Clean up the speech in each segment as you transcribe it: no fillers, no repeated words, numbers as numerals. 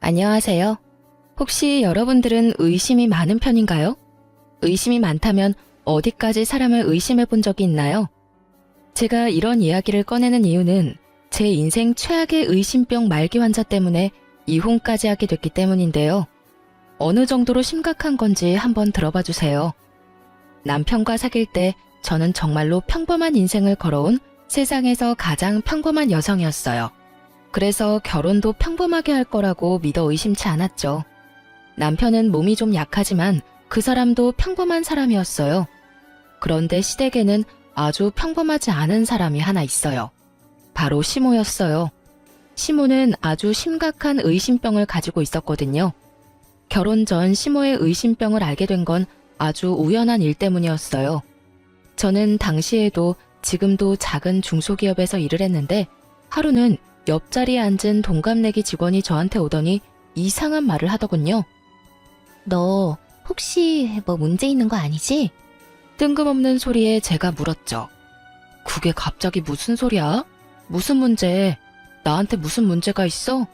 안녕하세요. 혹시 여러분들은 의심이 많은 편인가요? 의심이 많다면 어디까지 사람을 의심해 본 적이 있나요? 제가 이런 이야기를 꺼내는 이유는 제 인생 최악의 의심병 말기 환자 때문에 이혼까지 하게 됐기 때문인데요. 어느 정도로 심각한 건지 한번 들어봐 주세요. 남편과 사귈 때 저는 정말로 평범한 인생을 걸어온 세상에서 가장 평범한 여성이었어요. 그래서 결혼도 평범하게 할 거라고 믿어 의심치 않았죠. 남편은 몸이 좀 약하지만 그 사람도 평범한 사람이었어요. 그런데 시댁에는 아주 평범하지 않은 사람이 하나 있어요. 바로 시모였어요. 시모는 아주 심각한 의심병을 가지고 있었거든요. 결혼 전 시모의 의심병을 알게 된 건 아주 우연한 일 때문이었어요. 저는 당시에도 지금도 작은 중소기업에서 일을 했는데 하루는 옆자리에 앉은 동갑내기 직원이 저한테 오더니 이상한 말을 하더군요. 너 혹시 뭐 문제 있는 거 아니지? 뜬금없는 소리에 제가 물었죠. 그게 갑자기 무슨 소리야? 무슨 문제? 나한테 무슨 문제가 있어?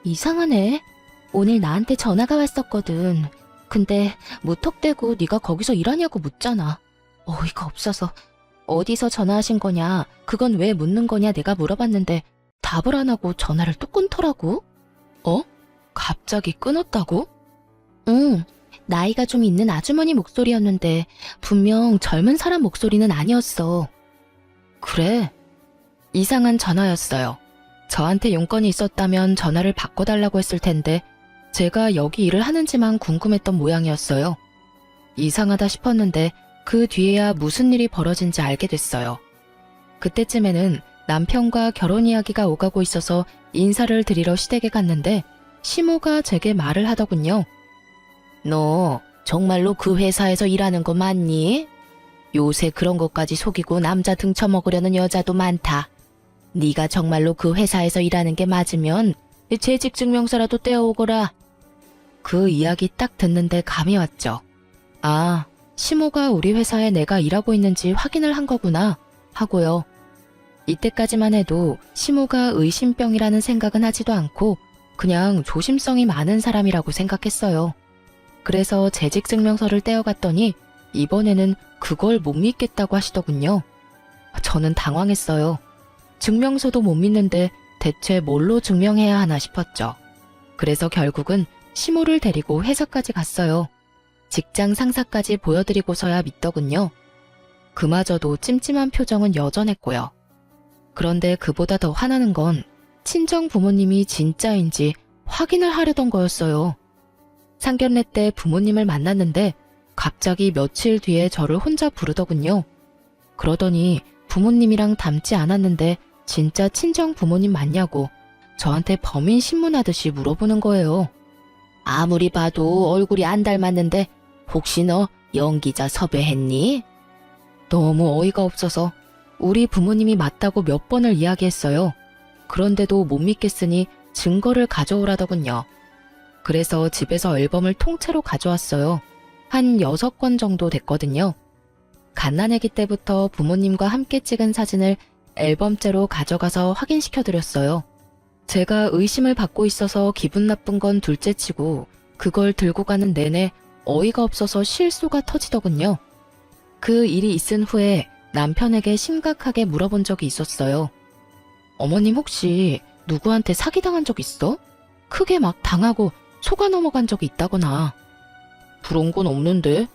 이상하네. 오늘 나한테 전화가 왔었거든. 근데 무턱대고 네가 거기서 일하냐고 묻잖아. 어이가 없어서. 어디서 전화하신 거냐? 그건 왜 묻는 거냐? 내가 물어봤는데 답을 안 하고 전화를 뚝 끊더라고. 어? 갑자기 끊었다고? 응. 나이가 좀 있는 아주머니 목소리였는데 분명 젊은 사람 목소리는 아니었어. 그래? 이상한 전화였어요. 저한테 용건이 있었다면 전화를 바꿔달라고 했을 텐데 제가 여기 일을 하는지만 궁금했던 모양이었어요. 이상하다 싶었는데 그 뒤에야 무슨 일이 벌어진지 알게 됐어요. 그때쯤에는 남편과 결혼 이야기가 오가고 있어서 인사를 드리러 시댁에 갔는데 시모가 제게 말을 하더군요. 너 정말로 그 회사에서 일하는 거 맞니? 요새 그런 것까지 속이고 남자 등쳐먹으려는 여자도 많다. 네가 정말로 그 회사에서 일하는 게 맞으면 재직증명서라도 떼어오거라. 그 이야기 딱 듣는데 감이 왔죠. 아, 시모가 우리 회사에 내가 일하고 있는지 확인을 한 거구나 하고요. 이때까지만 해도 시모가 의심병이라는 생각은 하지도 않고 그냥 조심성이 많은 사람이라고 생각했어요. 그래서 재직증명서를 떼어갔더니 이번에는 그걸 못 믿겠다고 하시더군요. 저는 당황했어요. 증명서도 못 믿는데 대체 뭘로 증명해야 하나 싶었죠. 그래서 결국은 시모를 데리고 회사까지 갔어요. 직장 상사까지 보여드리고서야 믿더군요. 그마저도 찜찜한 표정은 여전했고요. 그런데 그보다 더 화나는 건 친정 부모님이 진짜인지 확인을 하려던 거였어요. 상견례 때 부모님을 만났는데 갑자기 며칠 뒤에 저를 혼자 부르더군요. 그러더니 부모님이랑 닮지 않았는데 진짜 친정 부모님 맞냐고 저한테 범인 신문하듯이 물어보는 거예요. 아무리 봐도 얼굴이 안 닮았는데 혹시 너 연기자 섭외했니? 너무 어이가 없어서 우리 부모님이 맞다고 몇 번을 이야기했어요. 그런데도 못 믿겠으니 증거를 가져오라더군요. 그래서 집에서 앨범을 통째로 가져왔어요. 한 6권 정도 됐거든요. 갓난아기 때부터 부모님과 함께 찍은 사진을 앨범째로 가져가서 확인시켜드렸어요. 제가 의심을 받고 있어서 기분 나쁜 건 둘째치고 그걸 들고 가는 내내 어이가 없어서 실수가 터지더군요. 그 일이 있은 후에 남편에게 심각하게 물어본 적이 있었어요. 어머님 혹시 누구한테 사기당한 적 있어? 크게 막 당하고 속아 넘어간 적이 있다거나. 그런 건 없는데?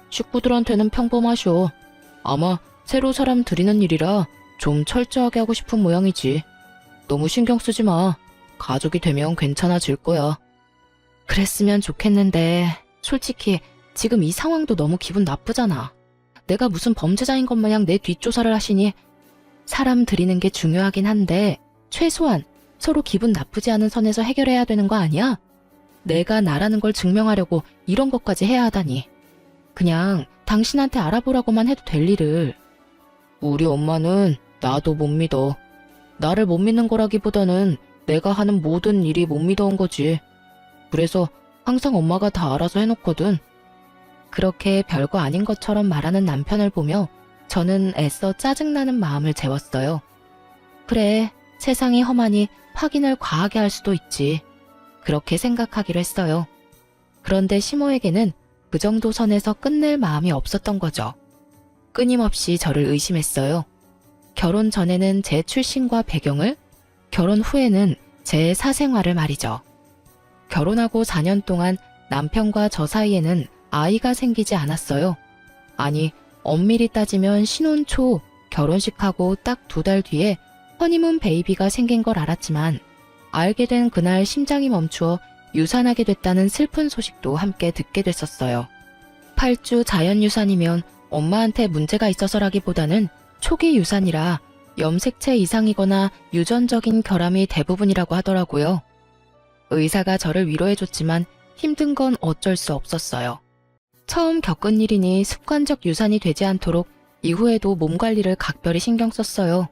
식구들한테는 평범하셔. 아마 새로 사람 들이는 일이라 좀 철저하게 하고 싶은 모양이지. 너무 신경 쓰지 마. 가족이 되면 괜찮아질 거야. 그랬으면 좋겠는데 솔직히 지금 이 상황도 너무 기분 나쁘잖아. 내가 무슨 범죄자인 것 마냥 내 뒷조사를 하시니 사람 들이는 게 중요하긴 한데 최소한 서로 기분 나쁘지 않은 선에서 해결해야 되는 거 아니야? 내가 나라는 걸 증명하려고 이런 것까지 해야 하다니. 그냥 당신한테 알아보라고만 해도 될 일을. 우리 엄마는 나도 못 믿어. 나를 못 믿는 거라기보다는 내가 하는 모든 일이 못 믿어온 거지. 그래서 항상 엄마가 다 알아서 해놓거든. 그렇게 별거 아닌 것처럼 말하는 남편을 보며 저는 애써 짜증나는 마음을 재웠어요. 그래, 세상이 험하니 확인을 과하게 할 수도 있지. 그렇게 생각하기로 했어요. 그런데 시모에게는 그 정도 선에서 끝낼 마음이 없었던 거죠. 끊임없이 저를 의심했어요. 결혼 전에는 제 출신과 배경을, 결혼 후에는 제 사생활을 말이죠. 결혼하고 4년 동안 남편과 저 사이에는 아이가 생기지 않았어요. 아니, 엄밀히 따지면 신혼 초 결혼식하고 딱 2달 뒤에 허니문 베이비가 생긴 걸 알았지만 알게 된 그날 심장이 멈추어 유산하게 됐다는 슬픈 소식도 함께 듣게 됐었어요. 8주 자연유산이면 엄마한테 문제가 있어서라기보다는 초기 유산이라 염색체 이상이거나 유전적인 결함이 대부분이라고 하더라고요. 의사가 저를 위로해줬지만 힘든 건 어쩔 수 없었어요. 처음 겪은 일이니 습관적 유산이 되지 않도록 이후에도 몸 관리를 각별히 신경 썼어요.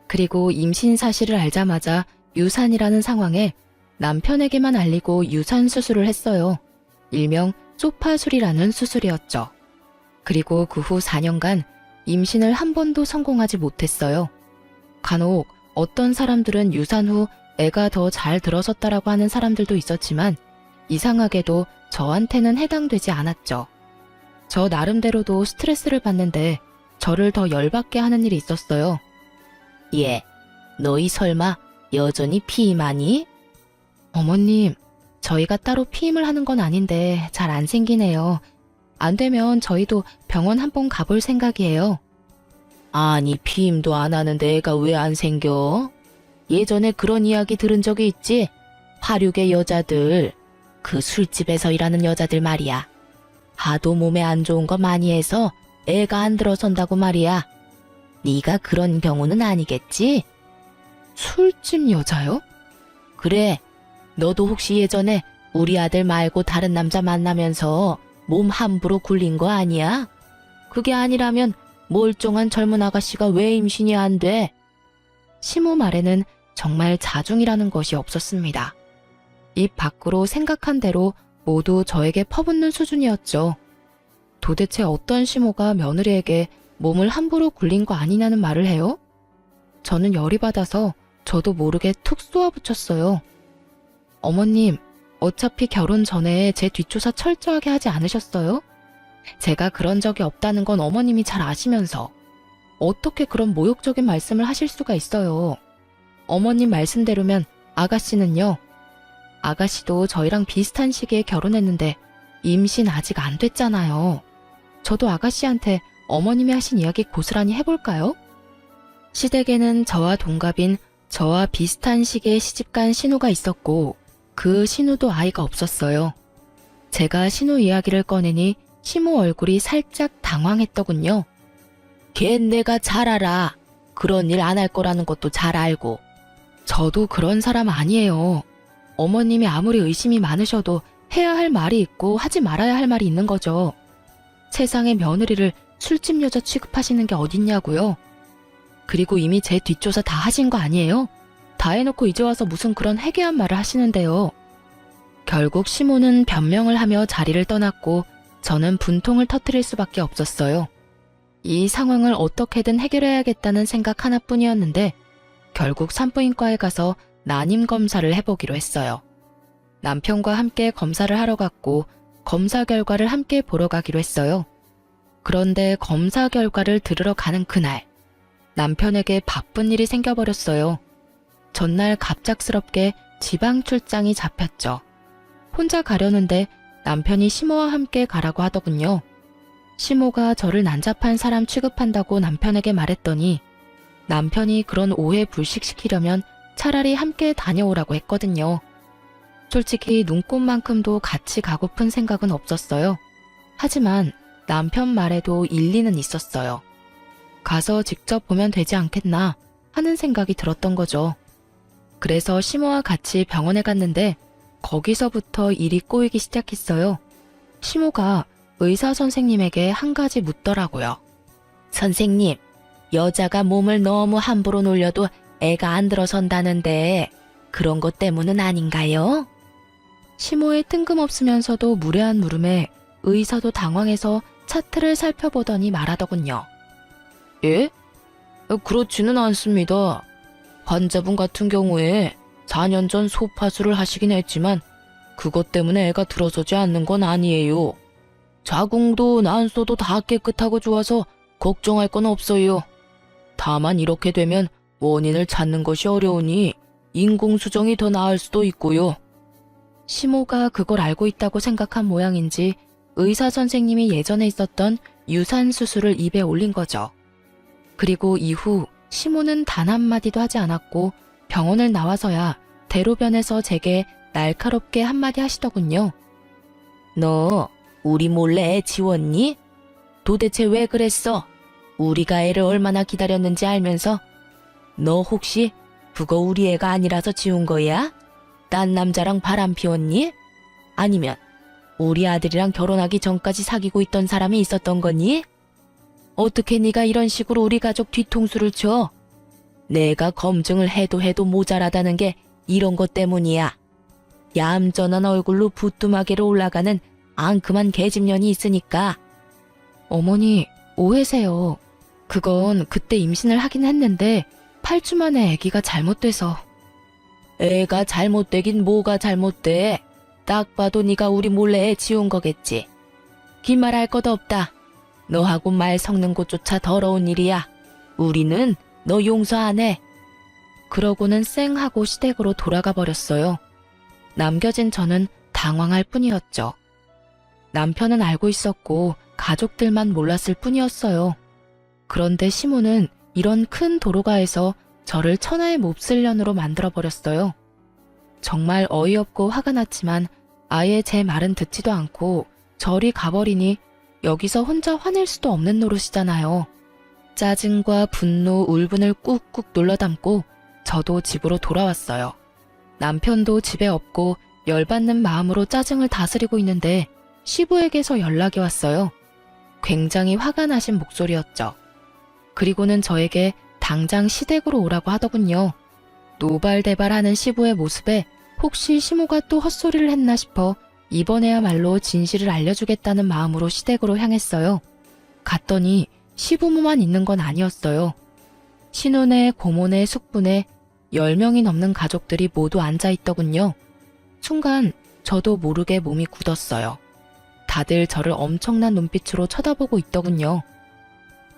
그리고 임신 사실을 알자마자 유산이라는 상황에 남편에게만 알리고 유산 수술을 했어요. 일명 소파술이라는 수술이었죠. 그리고 그 후 4년간 임신을 한 번도 성공하지 못했어요. 간혹 어떤 사람들은 유산 후 애가 더 잘 들어섰다라고 하는 사람들도 있었지만 이상하게도 저한테는 해당되지 않았죠. 저 나름대로도 스트레스를 받는데 저를 더 열받게 하는 일이 있었어요. 얘, 너희 설마 여전히 피임하니? 어머님, 저희가 따로 피임을 하는 건 아닌데 잘 안 생기네요. 안 되면 저희도 병원 한번 가볼 생각이에요. 아니, 피임도 안 하는데 애가 왜 안 생겨? 예전에 그런 이야기 들은 적이 있지? 화류계 여자들, 그 술집에서 일하는 여자들 말이야. 하도 몸에 안 좋은 거 많이 해서 애가 안 들어선다고 말이야. 네가 그런 경우는 아니겠지? 술집 여자요? 그래, 너도 혹시 예전에 우리 아들 말고 다른 남자 만나면서 몸 함부로 굴린 거 아니야? 그게 아니라면 멀쩡한 젊은 아가씨가 왜 임신이 안 돼? 시모 말에는 정말 자중이라는 것이 없었습니다. 입 밖으로 생각한 대로 모두 저에게 퍼붓는 수준이었죠. 도대체 어떤 시모가 며느리에게 몸을 함부로 굴린 거 아니냐는 말을 해요? 저는 열이 받아서 저도 모르게 툭 쏘아붙였어요. 어머님, 어차피 결혼 전에 제 뒷조사 철저하게 하지 않으셨어요? 제가 그런 적이 없다는 건 어머님이 잘 아시면서 어떻게 그런 모욕적인 말씀을 하실 수가 있어요. 어머님 말씀대로면 아가씨는요. 아가씨도 저희랑 비슷한 시기에 결혼했는데 임신 아직 안 됐잖아요. 저도 아가씨한테 어머님이 하신 이야기 고스란히 해볼까요? 시댁에는 저와 동갑인 저와 비슷한 시기에 시집간 신우가 있었고 그 신우도 아이가 없었어요. 제가 신우 이야기를 꺼내니 시모 얼굴이 살짝 당황했더군요. 걘 내가 잘 알아. 그런 일 안 할 거라는 것도 잘 알고. 저도 그런 사람 아니에요. 어머님이 아무리 의심이 많으셔도 해야 할 말이 있고 하지 말아야 할 말이 있는 거죠. 세상에 며느리를 술집 여자 취급하시는 게 어딨냐고요. 그리고 이미 제 뒷조사 다 하신 거 아니에요? 다 해놓고 이제 와서 무슨 그런 해괴한 말을 하시는데요. 결국 시모는 변명을 하며 자리를 떠났고 저는 분통을 터뜨릴 수밖에 없었어요. 이 상황을 어떻게든 해결해야겠다는 생각 하나뿐이었는데 결국 산부인과에 가서 난임 검사를 해보기로 했어요. 남편과 함께 검사를 하러 갔고 검사 결과를 함께 보러 가기로 했어요. 그런데 검사 결과를 들으러 가는 그날 남편에게 바쁜 일이 생겨버렸어요. 전날 갑작스럽게 지방 출장이 잡혔죠. 혼자 가려는데 남편이 시모와 함께 가라고 하더군요. 시모가 저를 난잡한 사람 취급한다고 남편에게 말했더니 남편이 그런 오해 불식시키려면 차라리 함께 다녀오라고 했거든요. 솔직히 눈꽃만큼도 같이 가고픈 생각은 없었어요. 하지만 남편 말에도 일리는 있었어요. 가서 직접 보면 되지 않겠나 하는 생각이 들었던 거죠. 그래서 시모와 같이 병원에 갔는데 거기서부터 일이 꼬이기 시작했어요. 시모가 의사 선생님에게 한 가지 묻더라고요. 선생님, 여자가 몸을 너무 함부로 놀려도 애가 안 들어선다는데 그런 것 때문은 아닌가요? 시모의 뜬금없으면서도 무례한 물음에 의사도 당황해서 차트를 살펴보더니 말하더군요. 예? 그렇지는 않습니다. 환자분 같은 경우에 4년 전 소파수를 하시긴 했지만 그것 때문에 애가 들어서지 않는 건 아니에요. 자궁도 난소도 다 깨끗하고 좋아서 걱정할 건 없어요. 다만 이렇게 되면 원인을 찾는 것이 어려우니 인공수정이 더 나을 수도 있고요. 시모가 그걸 알고 있다고 생각한 모양인지 의사 선생님이 예전에 있었던 유산 수술을 입에 올린 거죠. 그리고 이후 시모는 단 한마디도 하지 않았고 병원을 나와서야 대로변에서 제게 날카롭게 한마디 하시더군요. 너 우리 몰래 애 지웠니? 도대체 왜 그랬어? 우리가 애를 얼마나 기다렸는지 알면서 너 혹시 그거 우리 애가 아니라서 지운 거야? 딴 남자랑 바람 피웠니? 아니면 우리 아들이랑 결혼하기 전까지 사귀고 있던 사람이 있었던 거니? 어떻게 네가 이런 식으로 우리 가족 뒤통수를 쳐? 내가 검증을 해도 모자라다는 게 이런 것 때문이야. 얌전한 얼굴로 부뚜마개로 올라가는 앙큼한 계집년이 있으니까. 어머니, 오해세요. 그건 그때 임신을 하긴 했는데 8주 만에 아기가 잘못돼서. 애가 잘못되긴 뭐가 잘못돼. 딱 봐도 네가 우리 몰래 애 지운 거겠지. 긴 말 할 것도 없다. 너하고 말 섞는 것조차 더러운 일이야. 우리는 너 용서 안 해. 그러고는 쌩하고 시댁으로 돌아가 버렸어요. 남겨진 저는 당황할 뿐이었죠. 남편은 알고 있었고 가족들만 몰랐을 뿐이었어요. 그런데 시모는 이런 큰 도로가에서 저를 천하의 몹쓸년으로 만들어버렸어요. 정말 어이없고 화가 났지만 아예 제 말은 듣지도 않고 저리 가버리니 여기서 혼자 화낼 수도 없는 노릇이잖아요. 짜증과 분노, 울분을 꾹꾹 눌러담고 저도 집으로 돌아왔어요. 남편도 집에 없고 열받는 마음으로 짜증을 다스리고 있는데 시부에게서 연락이 왔어요. 굉장히 화가 나신 목소리였죠. 그리고는 저에게 당장 시댁으로 오라고 하더군요. 노발대발하는 시부의 모습에 혹시 시모가 또 헛소리를 했나 싶어 이번에야말로 진실을 알려주겠다는 마음으로 시댁으로 향했어요. 갔더니 시부모만 있는 건 아니었어요. 신혼에, 고모네, 숙부네 10명이 넘는 가족들이 모두 앉아있더군요. 순간 저도 모르게 몸이 굳었어요. 다들 저를 엄청난 눈빛으로 쳐다보고 있더군요.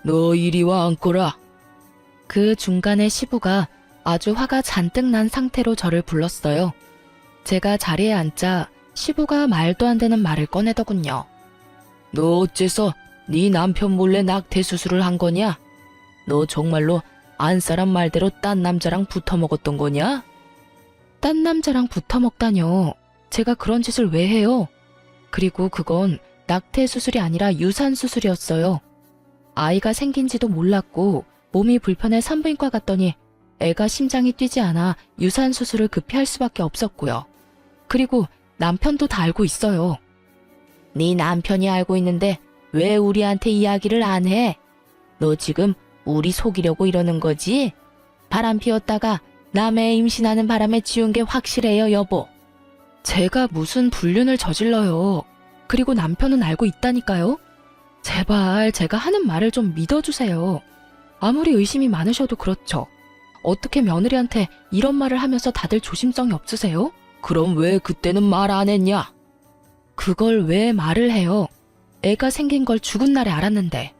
너 이리 와 앉거라. 그 중간에 시부가 아주 화가 잔뜩 난 상태로 저를 불렀어요. 제가 자리에 앉자 시부가 말도 안 되는 말을 꺼내더군요. 너 어째서 네 남편 몰래 낙태 수술을 한 거냐? 너 정말로 안사람 말대로 딴 남자랑 붙어먹었던 거냐? 딴 남자랑 붙어먹다뇨. 제가 그런 짓을 왜 해요? 그리고 그건 낙태 수술이 아니라 유산 수술이었어요. 아이가 생긴지도 몰랐고 몸이 불편해 산부인과 갔더니 애가 심장이 뛰지 않아 유산 수술을 급히 할 수밖에 없었고요. 그리고 남편도 다 알고 있어요. 네 남편이 알고 있는데 왜 우리한테 이야기를 안 해? 너 지금 우리 속이려고 이러는 거지? 바람 피웠다가 남의 애 임신하는 바람에 지운 게 확실해요, 여보. 제가 무슨 불륜을 저질러요. 그리고 남편은 알고 있다니까요. 제발 제가 하는 말을 좀 믿어주세요. 아무리 의심이 많으셔도 그렇죠. 어떻게 며느리한테 이런 말을 하면서 다들 조심성이 없으세요? 그럼 왜 그때는 말 안 했냐? 그걸 왜 말을 해요? 애가 생긴 걸 죽은 날에 알았는데.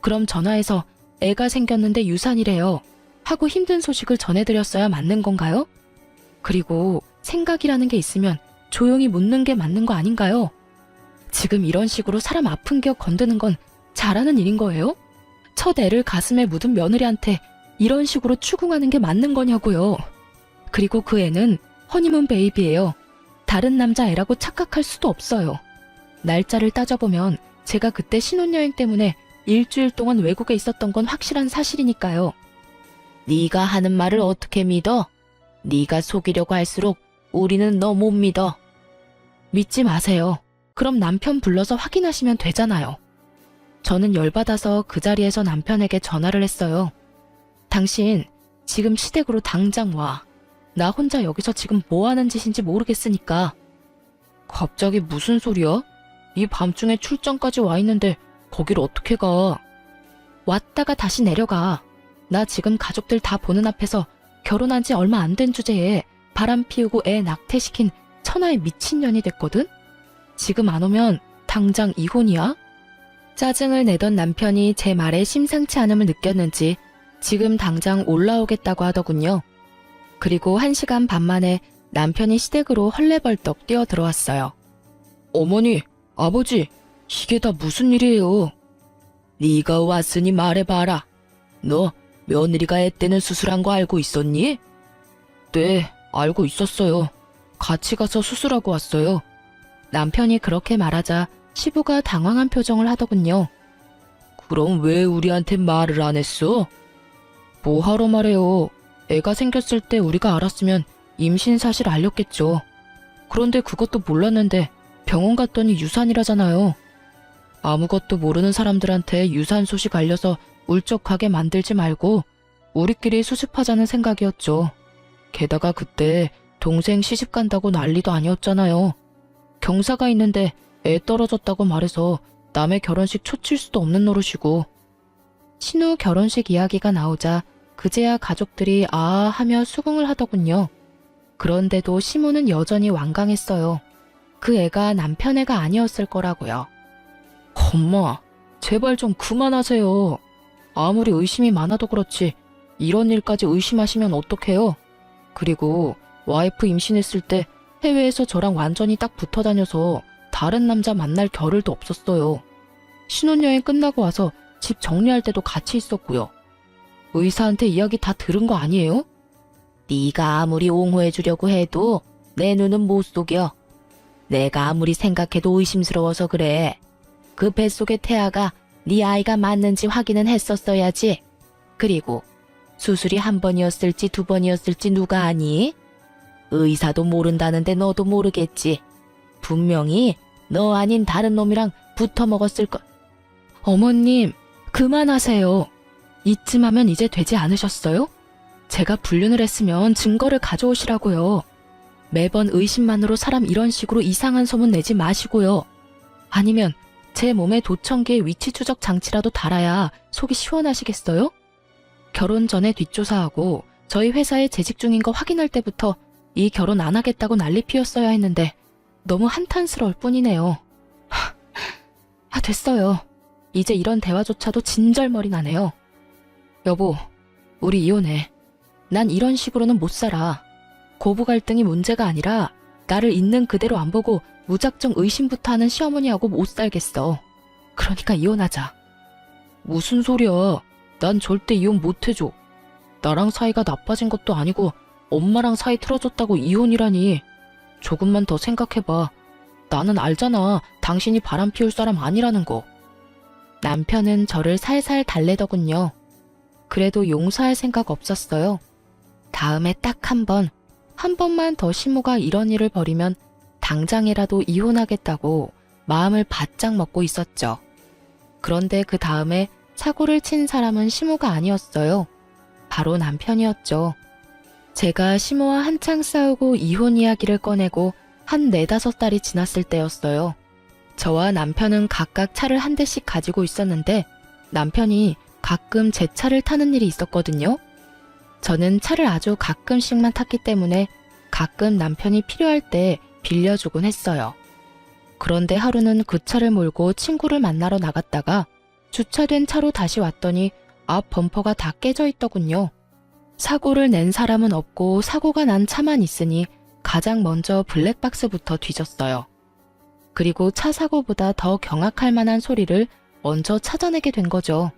그럼 전화해서 애가 생겼는데 유산이래요 하고 힘든 소식을 전해드렸어야 맞는 건가요? 그리고 생각이라는 게 있으면 조용히 묻는 게 맞는 거 아닌가요? 지금 이런 식으로 사람 아픈 겨 건드는 건 잘하는 일인 거예요? 첫 애를 가슴에 묻은 며느리한테 이런 식으로 추궁하는 게 맞는 거냐고요. 그리고 그 애는 허니문 베이비예요. 다른 남자 애라고 착각할 수도 없어요. 날짜를 따져보면 제가 그때 신혼여행 때문에 일주일 동안 외국에 있었던 건 확실한 사실이니까요. 네가 하는 말을 어떻게 믿어? 네가 속이려고 할수록 우리는 너 못 믿어. 믿지 마세요. 그럼 남편 불러서 확인하시면 되잖아요. 저는 열받아서 그 자리에서 남편에게 전화를 했어요. 당신 지금 시댁으로 당장 와. 나 혼자 여기서 지금 뭐 하는 짓인지 모르겠으니까. 갑자기 무슨 소리야? 이 밤중에 출장까지 와 있는데 거길 어떻게 가? 왔다가 다시 내려가. 나 지금 가족들 다 보는 앞에서 결혼한 지 얼마 안 된 주제에 바람 피우고 애 낙태시킨 천하의 미친년이 됐거든? 지금 안 오면 당장 이혼이야? 짜증을 내던 남편이 제 말에 심상치 않음을 느꼈는지 지금 당장 올라오겠다고 하더군요. 그리고 1시간 반 만에 남편이 시댁으로 헐레벌떡 뛰어 들어왔어요. 어머니, 아버지, 이게 다 무슨 일이에요? 네가 왔으니 말해봐라. 너 며느리가 애 떼는 수술한 거 알고 있었니? 네, 알고 있었어요. 같이 가서 수술하고 왔어요. 남편이 그렇게 말하자 시부가 당황한 표정을 하더군요. 그럼 왜 우리한테 말을 안 했어? 뭐하러 말해요. 애가 생겼을 때 우리가 알았으면 임신 사실 알렸겠죠. 그런데 그것도 몰랐는데 병원 갔더니 유산이라잖아요. 아무것도 모르는 사람들한테 유산 소식 알려서 울적하게 만들지 말고 우리끼리 수습하자는 생각이었죠. 게다가 그때 동생 시집 간다고 난리도 아니었잖아요. 경사가 있는데 애 떨어졌다고 말해서 남의 결혼식 초칠 수도 없는 노릇이고. 신우 결혼식 이야기가 나오자 그제야 가족들이 아아 하며 수긍을 하더군요. 그런데도 시모는 여전히 완강했어요. 그 애가 남편 애가 아니었을 거라고요. 엄마, 제발 좀 그만하세요. 아무리 의심이 많아도 그렇지 이런 일까지 의심하시면 어떡해요? 그리고 와이프 임신했을 때 해외에서 저랑 완전히 딱 붙어 다녀서 다른 남자 만날 겨를도 없었어요. 신혼여행 끝나고 와서 집 정리할 때도 같이 있었고요. 의사한테 이야기 다 들은 거 아니에요? 네가 아무리 옹호해주려고 해도 내 눈은 못 속여. 내가 아무리 생각해도 의심스러워서 그래. 그 뱃속의 태아가 네 아이가 맞는지 확인은 했었어야지. 그리고 수술이 1번이었을지 2번이었을지 누가 아니? 의사도 모른다는데 너도 모르겠지. 분명히 너 아닌 다른 놈이랑 붙어 먹었을 거. 어머님, 그만하세요. 이쯤 하면 이제 되지 않으셨어요? 제가 불륜을 했으면 증거를 가져오시라고요. 매번 의심만으로 사람 이런 식으로 이상한 소문 내지 마시고요. 아니면 제 몸에 도청기에 위치 추적 장치라도 달아야 속이 시원하시겠어요? 결혼 전에 뒷조사하고 저희 회사에 재직 중인 거 확인할 때부터 이 결혼 안 하겠다고 난리 피웠어야 했는데 너무 한탄스러울 뿐이네요. 됐어요. 이제 이런 대화조차도 진절머리 나네요. 여보, 우리 이혼해. 난 이런 식으로는 못 살아. 고부 갈등이 문제가 아니라 나를 있는 그대로 안 보고 무작정 의심부터 하는 시어머니하고 못 살겠어. 그러니까 이혼하자. 무슨 소리야. 난 절대 이혼 못 해줘. 나랑 사이가 나빠진 것도 아니고 엄마랑 사이 틀어졌다고 이혼이라니. 조금만 더 생각해봐. 나는 알잖아. 당신이 바람 피울 사람 아니라는 거. 남편은 저를 살살 달래더군요. 그래도 용서할 생각 없었어요. 다음에 딱 한 번만 더 시모가 이런 일을 벌이면 당장이라도 이혼하겠다고 마음을 바짝 먹고 있었죠. 그런데 그 다음에 사고를 친 사람은 시모가 아니었어요. 바로 남편이었죠. 제가 시모와 한창 싸우고 이혼 이야기를 꺼내고 한 4-5달이 지났을 때였어요. 저와 남편은 각각 차를 한 대씩 가지고 있었는데 남편이 가끔 제 차를 타는 일이 있었거든요. 저는 차를 아주 가끔씩만 탔기 때문에 가끔 남편이 필요할 때 빌려주곤 했어요. 그런데 하루는 그 차를 몰고 친구를 만나러 나갔다가 주차된 차로 다시 왔더니 앞 범퍼가 다 깨져 있더군요. 사고를 낸 사람은 없고 사고가 난 차만 있으니 가장 먼저 블랙박스부터 뒤졌어요. 그리고 차 사고보다 더 경악할 만한 소리를 먼저 찾아내게 된 거죠.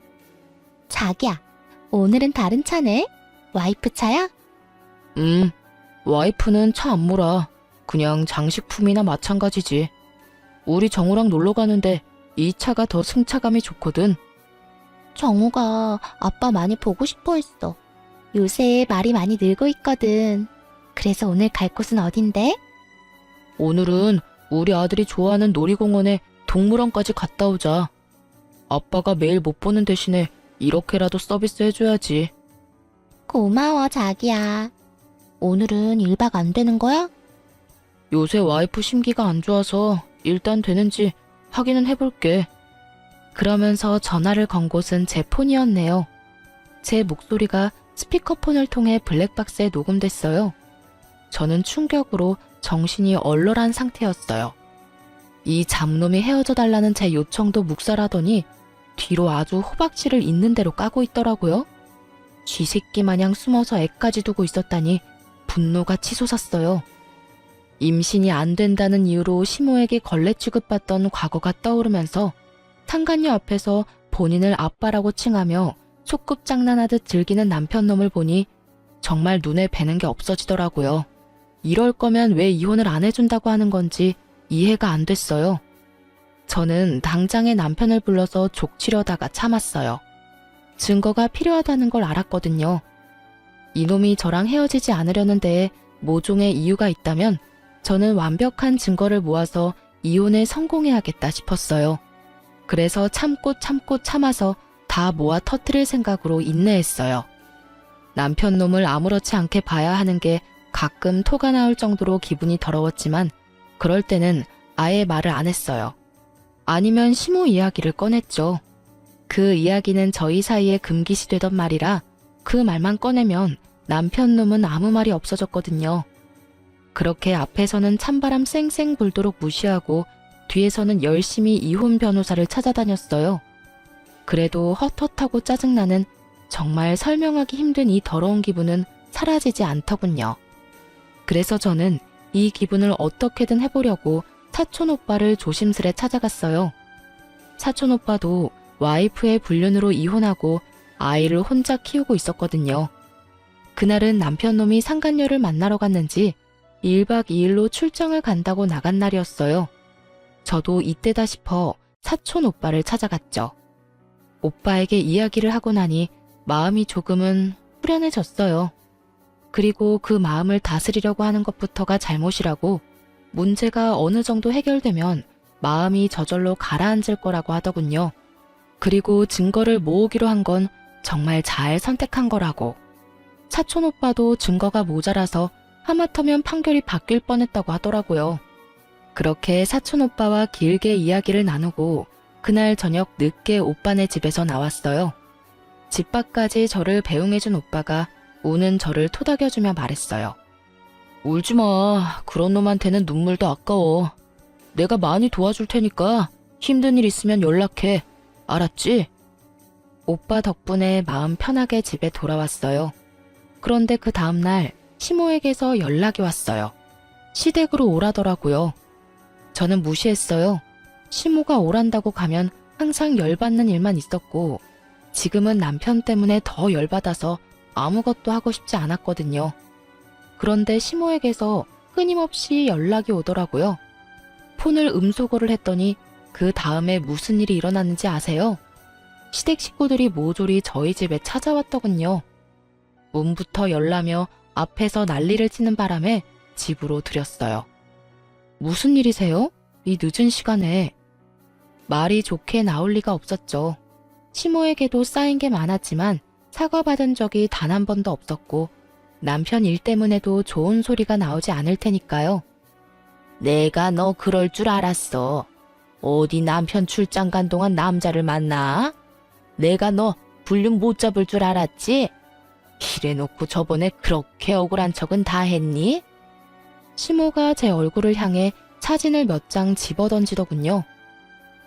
자기야, 오늘은 다른 차네? 와이프 차야? 와이프는 차 안 몰아. 그냥 장식품이나 마찬가지지. 우리 정우랑 놀러 가는데 이 차가 더 승차감이 좋거든. 정우가 아빠 많이 보고 싶어 했어. 요새 말이 많이 늘고 있거든. 그래서 오늘 갈 곳은 어딘데? 오늘은 우리 아들이 좋아하는 놀이공원에 동물원까지 갔다 오자. 아빠가 매일 못 보는 대신에 이렇게라도 서비스 해줘야지. 고마워, 자기야. 오늘은 1박 안 되는 거야? 요새 와이프 심기가 안 좋아서 일단 되는지 확인은 해볼게. 그러면서 전화를 건 곳은 제 폰이었네요. 제 목소리가 스피커폰을 통해 블랙박스에 녹음됐어요. 저는 충격으로 정신이 얼얼한 상태였어요. 이 잡놈이 헤어져 달라는 제 요청도 묵살하더니 뒤로 아주 호박씨를 있는 대로 까고 있더라고요. 쥐새끼 마냥 숨어서 애까지 두고 있었다니 분노가 치솟았어요. 임신이 안 된다는 이유로 시모에게 걸레 취급받던 과거가 떠오르면서 상간녀 앞에서 본인을 아빠라고 칭하며 소꿉장난하듯 즐기는 남편놈을 보니 정말 눈에 뵈는 게 없어지더라고요. 이럴 거면 왜 이혼을 안 해준다고 하는 건지 이해가 안 됐어요. 저는 당장에 남편을 불러서 족치려다가 참았어요. 증거가 필요하다는 걸 알았거든요. 이놈이 저랑 헤어지지 않으려는 데에 모종의 이유가 있다면 저는 완벽한 증거를 모아서 이혼에 성공해야겠다 싶었어요. 그래서 참고 참아서 다 모아 터뜨릴 생각으로 인내했어요. 남편 놈을 아무렇지 않게 봐야 하는 게 가끔 토가 나올 정도로 기분이 더러웠지만 그럴 때는 아예 말을 안 했어요. 아니면 시모 이야기를 꺼냈죠. 그 이야기는 저희 사이에 금기시 되던 말이라 그 말만 꺼내면 남편 놈은 아무 말이 없어졌거든요. 그렇게 앞에서는 찬바람 쌩쌩 불도록 무시하고 뒤에서는 열심히 이혼 변호사를 찾아다녔어요. 그래도 헛헛하고 짜증나는 정말 설명하기 힘든 이 더러운 기분은 사라지지 않더군요. 그래서 저는 이 기분을 어떻게든 해보려고 사촌 오빠를 조심스레 찾아갔어요. 사촌 오빠도 와이프의 불륜으로 이혼하고 아이를 혼자 키우고 있었거든요. 그날은 남편놈이 상간녀를 만나러 갔는지 1박 2일로 출장을 간다고 나간 날이었어요. 저도 이때다 싶어 사촌 오빠를 찾아갔죠. 오빠에게 이야기를 하고 나니 마음이 조금은 후련해졌어요. 그리고 그 마음을 다스리려고 하는 것부터가 잘못이라고 문제가 어느 정도 해결되면 마음이 저절로 가라앉을 거라고 하더군요. 그리고 증거를 모으기로 한 건 정말 잘 선택한 거라고. 사촌 오빠도 증거가 모자라서 하마터면 판결이 바뀔 뻔했다고 하더라고요. 그렇게 사촌 오빠와 길게 이야기를 나누고 그날 저녁 늦게 오빠네 집에서 나왔어요. 집 밖까지 저를 배웅해준 오빠가 우는 저를 토닥여주며 말했어요. 울지 마. 그런 놈한테는 눈물도 아까워. 내가 많이 도와줄 테니까 힘든 일 있으면 연락해. 알았지? 오빠 덕분에 마음 편하게 집에 돌아왔어요. 그런데 그 다음날 시모에게서 연락이 왔어요. 시댁으로 오라더라고요. 저는 무시했어요. 시모가 오란다고 가면 항상 열받는 일만 있었고 지금은 남편 때문에 더 열받아서 아무것도 하고 싶지 않았거든요. 그런데 시모에게서 끊임없이 연락이 오더라고요. 폰을 음소거를 했더니 그 다음에 무슨 일이 일어났는지 아세요? 시댁 식구들이 모조리 저희 집에 찾아왔더군요. 문부터 열라며 앞에서 난리를 치는 바람에 집으로 들였어요. 무슨 일이세요? 이 늦은 시간에. 말이 좋게 나올 리가 없었죠. 시모에게도 쌓인 게 많았지만 사과받은 적이 단 한 번도 없었고 남편 일 때문에도 좋은 소리가 나오지 않을 테니까요. 내가 너 그럴 줄 알았어. 어디 남편 출장 간 동안 남자를 만나? 내가 너 불륜 못 잡을 줄 알았지? 이래놓고 저번에 그렇게 억울한 척은 다 했니? 시모가 제 얼굴을 향해 사진을 몇 장 집어던지더군요.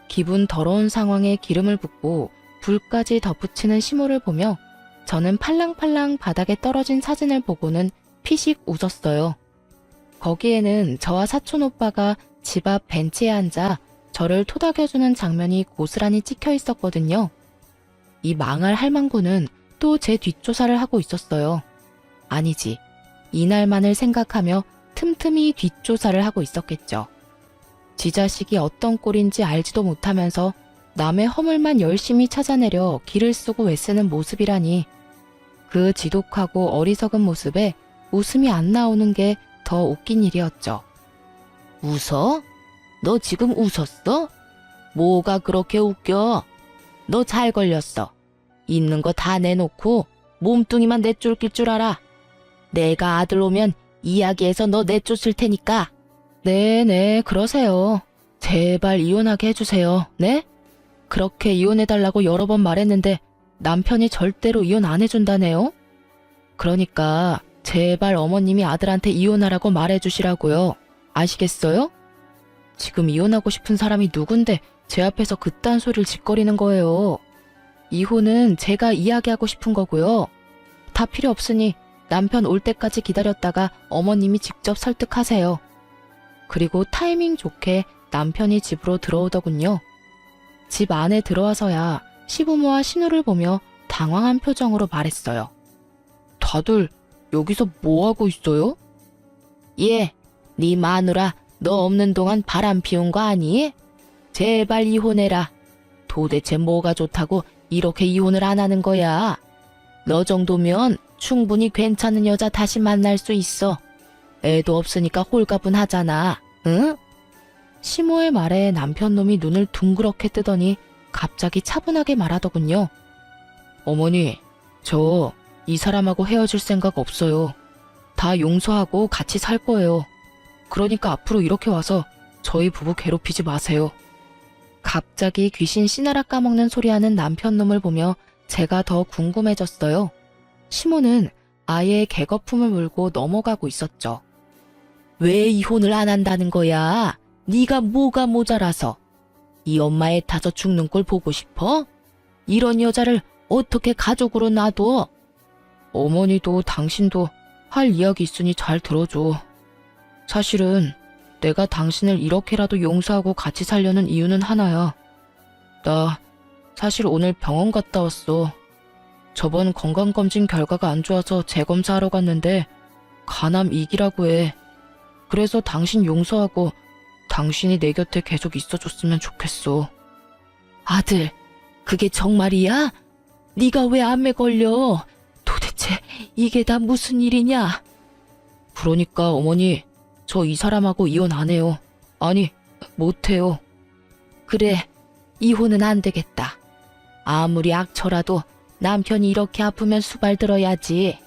기분 더러운 상황에 기름을 붓고 불까지 덧붙이는 시모를 보며 저는 팔랑팔랑 바닥에 떨어진 사진을 보고는 피식 웃었어요. 거기에는 저와 사촌 오빠가 집 앞 벤치에 앉아 저를 토닥여주는 장면이 고스란히 찍혀 있었거든요. 이 망할 할망구는 또 제 뒷조사를 하고 있었어요. 아니지, 이날만을 생각하며 틈틈이 뒷조사를 하고 있었겠죠. 지 자식이 어떤 꼴인지 알지도 못하면서 남의 허물만 열심히 찾아내려 기를 쓰고 애쓰는 모습이라니. 그 지독하고 어리석은 모습에 웃음이 안 나오는 게 더 웃긴 일이었죠. 웃어? 너 지금 웃었어? 뭐가 그렇게 웃겨? 너 잘 걸렸어. 있는 거 다 내놓고 몸뚱이만 내쫓길 줄 알아. 내가 아들 오면 이야기해서 너 내쫓을 테니까. 네네, 그러세요. 제발 이혼하게 해주세요. 네? 그렇게 이혼해달라고 여러 번 말했는데 남편이 절대로 이혼 안 해준다네요? 그러니까 제발 어머님이 아들한테 이혼하라고 말해주시라고요. 아시겠어요? 지금 이혼하고 싶은 사람이 누군데 제 앞에서 그딴 소리를 짓거리는 거예요. 이혼은 제가 이야기하고 싶은 거고요. 다 필요 없으니 남편 올 때까지 기다렸다가 어머님이 직접 설득하세요. 그리고 타이밍 좋게 남편이 집으로 들어오더군요. 집 안에 들어와서야 시부모와 신우를 보며 당황한 표정으로 말했어요. 다들 여기서 뭐하고 있어요? 예, 네 마누라 너 없는 동안 바람 피운 거 아니? 제발 이혼해라. 도대체 뭐가 좋다고 이렇게 이혼을 안 하는 거야? 너 정도면 충분히 괜찮은 여자 다시 만날 수 있어. 애도 없으니까 홀가분하잖아. 응? 시모의 말에 남편놈이 눈을 둥그렇게 뜨더니 갑자기 차분하게 말하더군요. 어머니, 저 이 사람하고 헤어질 생각 없어요. 다 용서하고 같이 살 거예요. 그러니까 앞으로 이렇게 와서 저희 부부 괴롭히지 마세요. 갑자기 귀신 씨나라 까먹는 소리하는 남편놈을 보며 제가 더 궁금해졌어요. 시모는 아예 개거품을 물고 넘어가고 있었죠. 왜 이혼을 안 한다는 거야? 네가 뭐가 모자라서? 이 엄마의 타서 죽는 꼴 보고 싶어? 이런 여자를 어떻게 가족으로 놔둬? 어머니도 당신도 할 이야기 있으니 잘 들어줘. 사실은 내가 당신을 이렇게라도 용서하고 같이 살려는 이유는 하나야. 나 사실 오늘 병원 갔다 왔어. 저번 건강검진 결과가 안 좋아서 재검사하러 갔는데 간암 2기라고 해. 그래서 당신 용서하고 당신이 내 곁에 계속 있어줬으면 좋겠어. 아들, 그게 정말이야? 네가 왜 암에 걸려? 도대체 이게 다 무슨 일이냐? 그러니까 어머니, 저 이 사람하고 이혼 안 해요. 아니, 못 해요. 그래, 이혼은 안 되겠다. 아무리 악처라도 남편이 이렇게 아프면 수발 들어야지.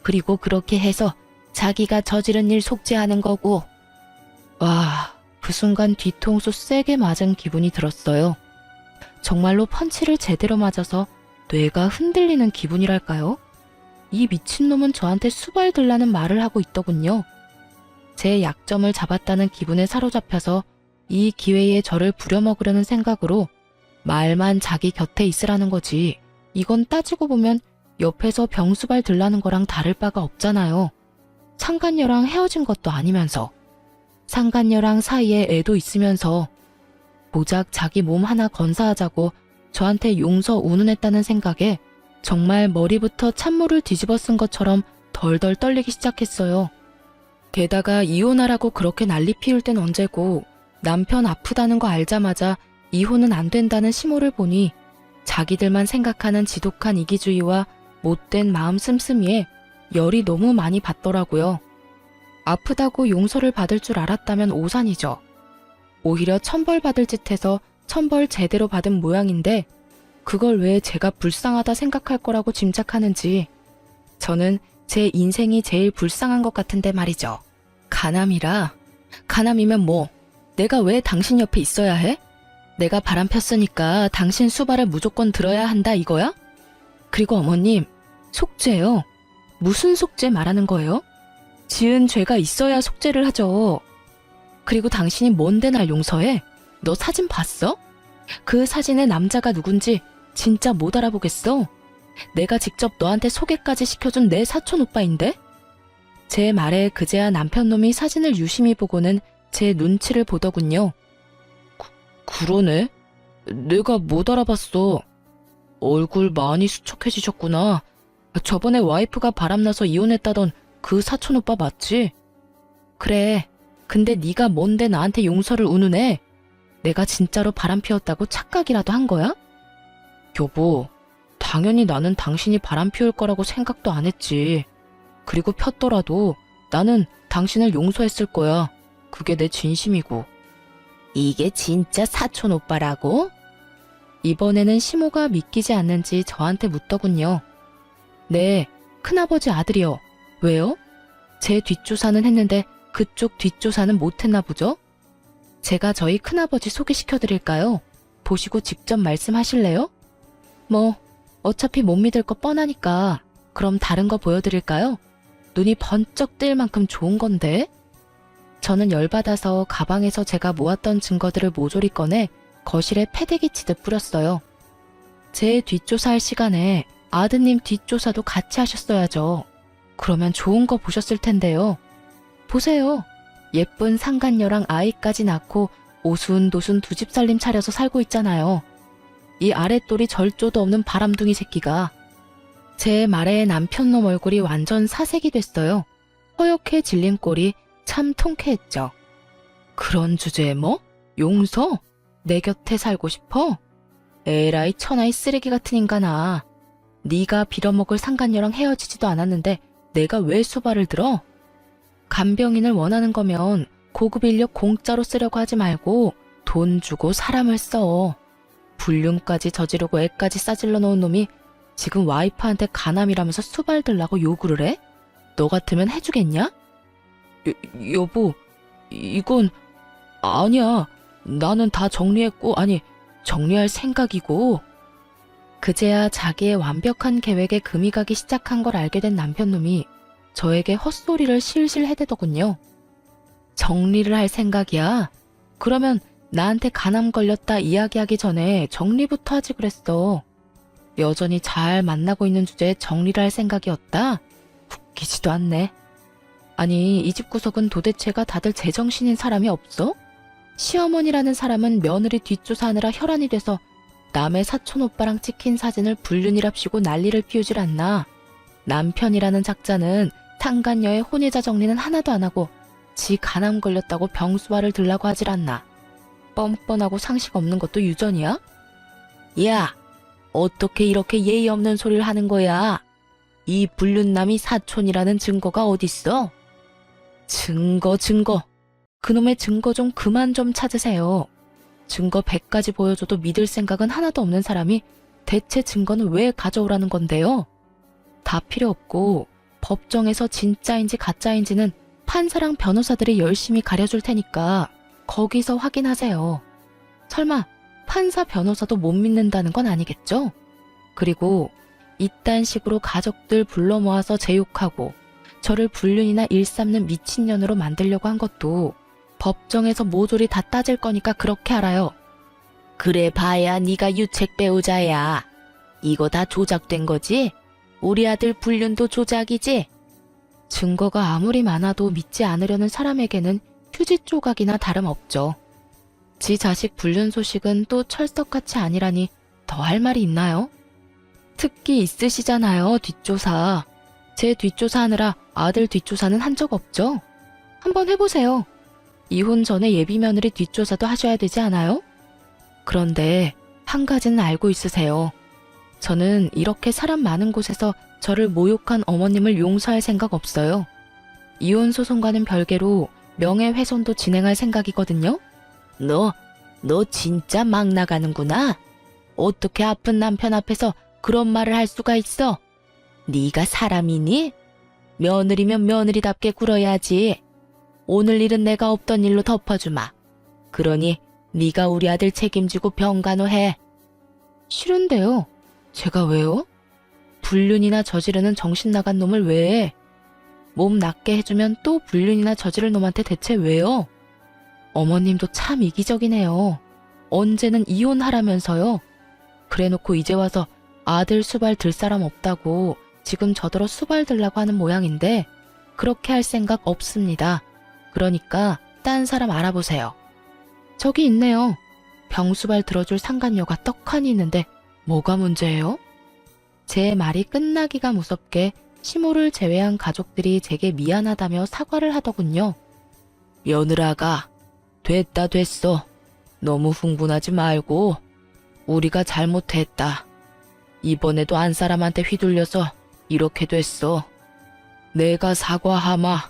그리고 그렇게 해서 자기가 저지른 일 속죄하는 거고. 와, 그 순간 뒤통수 세게 맞은 기분이 들었어요. 정말로 펀치를 제대로 맞아서 뇌가 흔들리는 기분이랄까요? 이 미친놈은 저한테 수발 들라는 말을 하고 있더군요. 제 약점을 잡았다는 기분에 사로잡혀서 이 기회에 저를 부려먹으려는 생각으로 말만 자기 곁에 있으라는 거지. 이건 따지고 보면 옆에서 병수발 들라는 거랑 다를 바가 없잖아요. 상간녀랑 헤어진 것도 아니면서, 상간녀랑 사이에 애도 있으면서 고작 자기 몸 하나 건사하자고 저한테 용서 운운했다는 생각에 정말 머리부터 찬물을 뒤집어 쓴 것처럼 덜덜 떨리기 시작했어요. 게다가 이혼하라고 그렇게 난리 피울 땐 언제고 남편 아프다는 거 알자마자 이혼은 안 된다는 시모를 보니 자기들만 생각하는 지독한 이기주의와 못된 마음 씀씀이에 열이 너무 많이 받더라고요. 아프다고 용서를 받을 줄 알았다면 오산이죠. 오히려 천벌받을 짓 해서 천벌 제대로 받은 모양인데 그걸 왜 제가 불쌍하다 생각할 거라고 짐작하는지 저는 제 인생이 제일 불쌍한 것 같은데 말이죠. 간암이라. 간암이면 뭐 내가 왜 당신 옆에 있어야 해? 내가 바람 폈으니까 당신 수발을 무조건 들어야 한다 이거야? 그리고 어머님, 속죄요. 무슨 속죄 말하는 거예요? 지은 죄가 있어야 속죄를 하죠. 그리고 당신이 뭔데 날 용서해? 너 사진 봤어? 그 사진의 남자가 누군지 진짜 못 알아보겠어. 내가 직접 너한테 소개까지 시켜준 내 사촌 오빠인데? 제 말에 그제야 남편놈이 사진을 유심히 보고는 제 눈치를 보더군요. 그러네? 내가 못 알아봤어. 얼굴 많이 수척해지셨구나. 저번에 와이프가 바람나서 이혼했다던 그 사촌 오빠 맞지? 그래. 근데 네가 뭔데 나한테 용서를 운운해? 내가 진짜로 바람 피웠다고 착각이라도 한 거야? 여보, 당연히 나는 당신이 바람 피울 거라고 생각도 안 했지. 그리고 폈더라도 나는 당신을 용서했을 거야. 그게 내 진심이고. 이게 진짜 사촌 오빠라고? 이번에는 시모가 믿기지 않는지 저한테 묻더군요. 네, 큰아버지 아들이요. 왜요? 제 뒷조사는 했는데 그쪽 뒷조사는 못했나 보죠? 제가 저희 큰아버지 소개시켜드릴까요? 보시고 직접 말씀하실래요? 뭐 어차피 못 믿을 거 뻔하니까 그럼 다른 거 보여드릴까요? 눈이 번쩍 뜰 만큼 좋은 건데? 저는 열받아서 가방에서 제가 모았던 증거들을 모조리 꺼내 거실에 패대기 치듯 뿌렸어요. 제 뒷조사할 시간에 아드님 뒷조사도 같이 하셨어야죠. 그러면 좋은 거 보셨을 텐데요. 보세요. 예쁜 상간녀랑 아이까지 낳고 오순도순 두 집 살림 차려서 살고 있잖아요. 이 아랫돌이 절조도 없는 바람둥이 새끼가. 제 말에 남편놈 얼굴이 완전 사색이 됐어요. 허옇게 질린 꼴이 참 통쾌했죠. 그런 주제에 뭐? 용서? 내 곁에 살고 싶어? 에라이 천하의 쓰레기 같은 인간아. 네가 빌어먹을 상간녀랑 헤어지지도 않았는데 내가 왜 수발을 들어? 간병인을 원하는 거면 고급 인력 공짜로 쓰려고 하지 말고 돈 주고 사람을 써. 불륜까지 저지르고 애까지 싸질러 놓은 놈이 지금 와이프한테 간암이라면서 수발 들라고 요구를 해? 너 같으면 해주겠냐? 여보, 이건 아니야. 나는 다 정리했고, 아니, 정리할 생각이고. 그제야 자기의 완벽한 계획에 금이 가기 시작한 걸 알게 된 남편놈이 저에게 헛소리를 실실 해대더군요. 정리를 할 생각이야? 그러면 나한테 간암 걸렸다 이야기하기 전에 정리부터 하지 그랬어. 여전히 잘 만나고 있는 주제에 정리를 할 생각이었다? 웃기지도 않네. 아니, 이 집 구석은 도대체가 다들 제정신인 사람이 없어? 시어머니라는 사람은 며느리 뒷조사하느라 혈안이 돼서 남의 사촌 오빠랑 찍힌 사진을 불륜이랍시고 난리를 피우질 않나. 남편이라는 작자는 상간녀의 혼외자 정리는 하나도 안 하고 지 간암 걸렸다고 병수발을 들라고 하질 않나. 뻔뻔하고 상식 없는 것도 유전이야? 야, 어떻게 이렇게 예의 없는 소리를 하는 거야? 이 불륜남이 사촌이라는 증거가 어딨어? 증거. 그놈의 증거 좀 그만 좀 찾으세요. 증거 100가지 보여줘도 믿을 생각은 하나도 없는 사람이 대체 증거는 왜 가져오라는 건데요? 다 필요 없고 법정에서 진짜인지 가짜인지는 판사랑 변호사들이 열심히 가려줄 테니까 거기서 확인하세요. 설마 판사 변호사도 못 믿는다는 건 아니겠죠? 그리고 이딴 식으로 가족들 불러 모아서 제욕하고 저를 불륜이나 일삼는 미친년으로 만들려고 한 것도 법정에서 모조리 다 따질 거니까 그렇게 알아요. 그래 봐야 네가 유책 배우자야. 이거 다 조작된 거지? 우리 아들 불륜도 조작이지? 증거가 아무리 많아도 믿지 않으려는 사람에게는 휴지 조각이나 다름없죠. 지 자식 불륜 소식은 또 철석같이 아니라니 더 할 말이 있나요? 특기 있으시잖아요, 뒷조사. 제 뒷조사하느라 아들 뒷조사는 한 적 없죠? 한번 해보세요. 이혼 전에 예비 며느리 뒷조사도 하셔야 되지 않아요? 그런데 한 가지는 알고 있으세요. 저는 이렇게 사람 많은 곳에서 저를 모욕한 어머님을 용서할 생각 없어요. 이혼 소송과는 별개로 명예훼손도 진행할 생각이거든요. 너 진짜 막 나가는구나. 어떻게 아픈 남편 앞에서 그런 말을 할 수가 있어? 네가 사람이니? 며느리면 며느리답게 굴어야지. 오늘 일은 내가 없던 일로 덮어주마. 그러니 네가 우리 아들 책임지고 병간호해. 싫은데요. 제가 왜요? 불륜이나 저지르는 정신 나간 놈을 왜 해? 몸 낫게 해주면 또 불륜이나 저지를 놈한테 대체 왜요? 어머님도 참 이기적이네요. 언제는 이혼하라면서요. 그래놓고 이제 와서 아들 수발 들 사람 없다고 지금 저더러 수발 들라고 하는 모양인데 그렇게 할 생각 없습니다. 그러니까 딴 사람 알아보세요. 저기 있네요. 병수발 들어줄 상간녀가 떡하니 있는데 뭐가 문제예요? 제 말이 끝나기가 무섭게 시모를 제외한 가족들이 제게 미안하다며 사과를 하더군요. 며느라가 됐어. 너무 흥분하지 말고 우리가 잘못했다. 이번에도 안 사람한테 휘둘려서 이렇게 됐어. 내가 사과하마.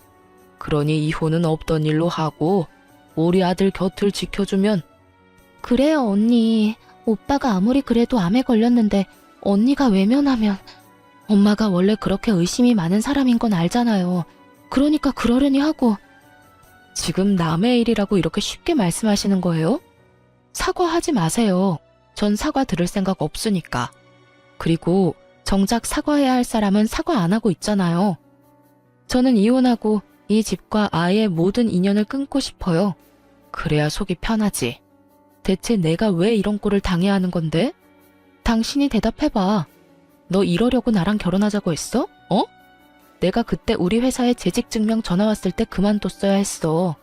그러니 이혼은 없던 일로 하고 우리 아들 곁을 지켜주면. 그래요, 언니. 오빠가 아무리 그래도 암에 걸렸는데 언니가 외면하면 엄마가 원래 그렇게 의심이 많은 사람인 건 알잖아요. 그러니까 그러려니 하고. 지금 남의 일이라고 이렇게 쉽게 말씀하시는 거예요? 사과하지 마세요. 전 사과 들을 생각 없으니까. 그리고 정작 사과해야 할 사람은 사과 안 하고 있잖아요. 저는 이혼하고 이 집과 아이의 모든 인연을 끊고 싶어요. 그래야 속이 편하지. 대체 내가 왜 이런 꼴을 당해야 하는 건데? 당신이 대답해봐. 너 이러려고 나랑 결혼하자고 했어? 어? 내가 그때 우리 회사에 재직증명 전화 왔을 때 그만뒀어야 했어.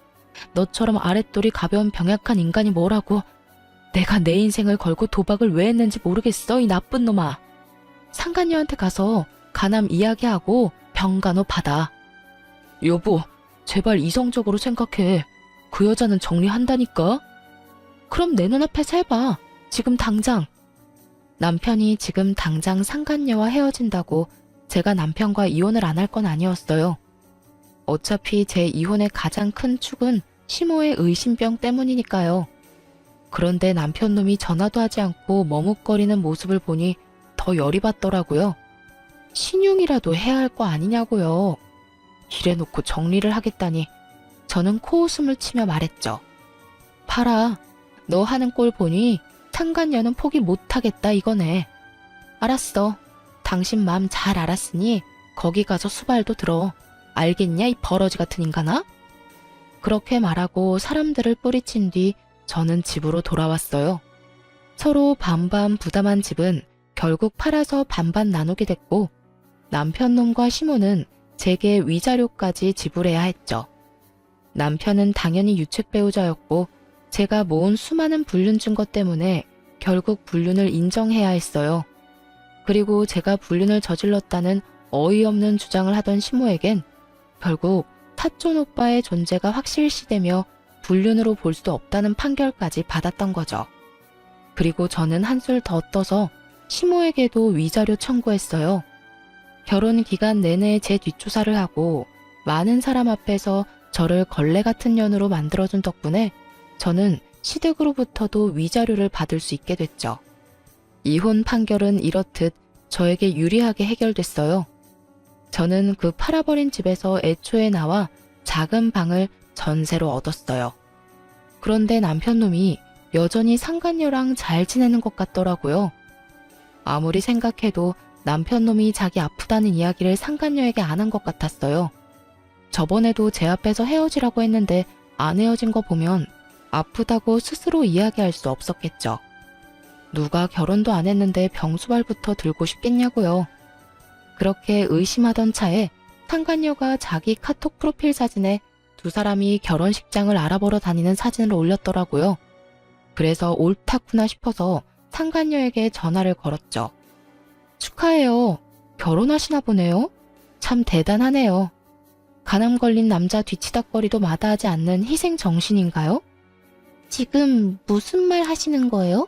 너처럼 아랫돌이 가벼운 병약한 인간이 뭐라고. 내가 내 인생을 걸고 도박을 왜 했는지 모르겠어, 이 나쁜 놈아. 상간녀한테 가서 간암 이야기하고 병간호 받아. 여보, 제발 이성적으로 생각해. 그 여자는 정리한다니까? 그럼 내 눈앞에서 해봐. 지금 당장. 남편이 지금 당장 상간녀와 헤어진다고 제가 남편과 이혼을 안 할 건 아니었어요. 어차피 제 이혼의 가장 큰 축은 시모의 의심병 때문이니까요. 그런데 남편놈이 전화도 하지 않고 머뭇거리는 모습을 보니 더 열이 받더라고요. 신용이라도 해야 할 거 아니냐고요. 이래놓고 정리를 하겠다니. 저는 코웃음을 치며 말했죠. 봐라, 너 하는 꼴 보니 상간녀는 포기 못하겠다 이거네. 알았어. 당신 맘 잘 알았으니 거기 가서 수발도 들어. 알겠냐, 이 버러지 같은 인간아? 그렇게 말하고 사람들을 뿌리친 뒤 저는 집으로 돌아왔어요. 서로 반반 부담한 집은 결국 팔아서 반반 나누게 됐고 남편놈과 시모는 제게 위자료까지 지불해야 했죠. 남편은 당연히 유책 배우자였고 제가 모은 수많은 불륜 증거 때문에 결국 불륜을 인정해야 했어요. 그리고 제가 불륜을 저질렀다는 어이없는 주장을 하던 시모에겐 결국 사촌 오빠의 존재가 확실시되며 불륜으로 볼 수 없다는 판결까지 받았던 거죠. 그리고 저는 한술 더 떠서 시모에게도 위자료 청구했어요. 결혼 기간 내내 제 뒷조사를 하고 많은 사람 앞에서 저를 걸레 같은 년으로 만들어준 덕분에 저는 시댁으로부터도 위자료를 받을 수 있게 됐죠. 이혼 판결은 이렇듯 저에게 유리하게 해결됐어요. 저는 그 팔아버린 집에서 애초에 나와 작은 방을 전세로 얻었어요. 그런데 남편놈이 여전히 상간녀랑 잘 지내는 것 같더라고요. 아무리 생각해도 남편놈이 자기 아프다는 이야기를 상간녀에게 안 한 것 같았어요. 저번에도 제 앞에서 헤어지라고 했는데 안 헤어진 거 보면 아프다고 스스로 이야기할 수 없었겠죠. 누가 결혼도 안 했는데 병수발부터 들고 싶겠냐고요. 그렇게 의심하던 차에 상간녀가 자기 카톡 프로필 사진에 두 사람이 결혼식장을 알아보러 다니는 사진을 올렸더라고요. 그래서 옳다구나 싶어서 상간녀에게 전화를 걸었죠. 축하해요. 결혼하시나 보네요. 참 대단하네요. 간암 걸린 남자 뒤치다꺼리도 마다하지 않는 희생 정신인가요? 지금 무슨 말 하시는 거예요?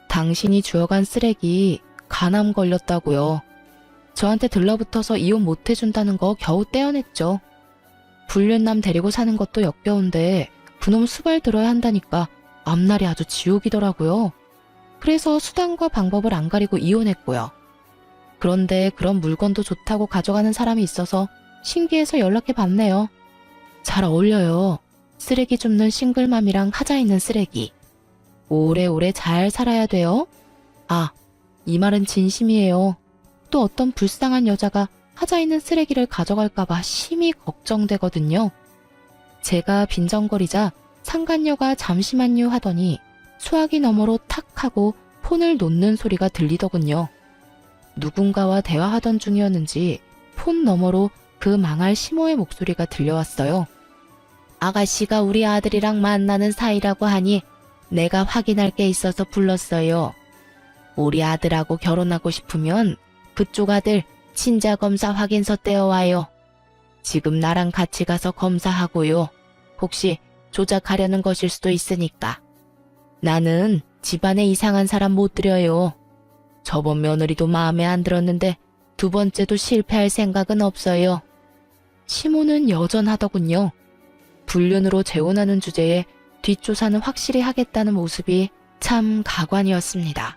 당신이 주워간 쓰레기 간암 걸렸다고요. 저한테 들러붙어서 이혼 못 해준다는 거 겨우 떼어냈죠. 불륜남 데리고 사는 것도 역겨운데 그놈 수발 들어야 한다니까 앞날이 아주 지옥이더라고요. 그래서 수단과 방법을 안 가리고 이혼했고요. 그런데 그런 물건도 좋다고 가져가는 사람이 있어서 신기해서 연락해 봤네요. 잘 어울려요. 쓰레기 줍는 싱글맘이랑 하자 있는 쓰레기. 오래오래 잘 살아야 돼요. 아, 이 말은 진심이에요. 또 어떤 불쌍한 여자가 하자 있는 쓰레기를 가져갈까봐 심히 걱정되거든요. 제가 빈정거리자 상간녀가 잠시만요 하더니 수화기 너머로 탁 하고 폰을 놓는 소리가 들리더군요. 누군가와 대화하던 중이었는지 폰 너머로 그 망할 시모의 목소리가 들려왔어요. 아가씨가 우리 아들이랑 만나는 사이라고 하니 내가 확인할 게 있어서 불렀어요. 우리 아들하고 결혼하고 싶으면 그쪽 아들 친자 검사 확인서 떼어와요. 지금 나랑 같이 가서 검사하고요. 혹시 조작하려는 것일 수도 있으니까. 나는 집안에 이상한 사람 못 들여요. 저번 며느리도 마음에 안 들었는데 두 번째도 실패할 생각은 없어요. 시모는 여전하더군요. 불륜으로 재혼하는 주제에 뒷조사는 확실히 하겠다는 모습이 참 가관이었습니다.